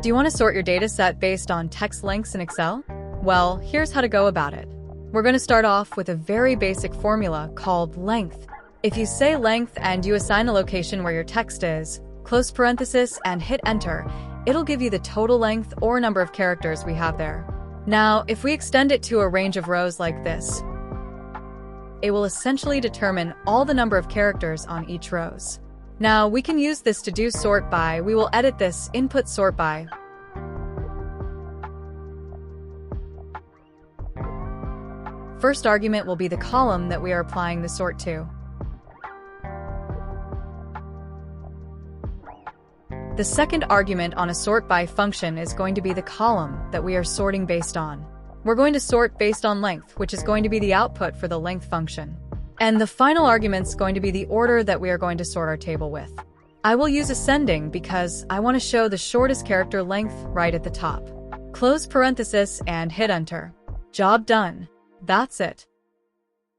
Do you want to sort your data set based on text lengths in Excel? Well, here's how to go about it. We're going to start off with a very basic formula called length. If you say length and you assign a location where your text is, close parenthesis and hit enter, it'll give you the total length or number of characters we have there. Now, if we extend it to a range of rows like this, it will essentially determine all the number of characters on each rows. Now, we can use this to do sort by. We will edit this input sort by. First argument will be the column that we are applying the sort to. The second argument on a sort by function is going to be the column that we are sorting based on. We're going to sort based on length, which is going to be the output for the length function. And the final argument is going to be the order that we are going to sort our table with. I will use ascending because I want to show the shortest character length right at the top. Close parenthesis and hit enter. Job done. That's it.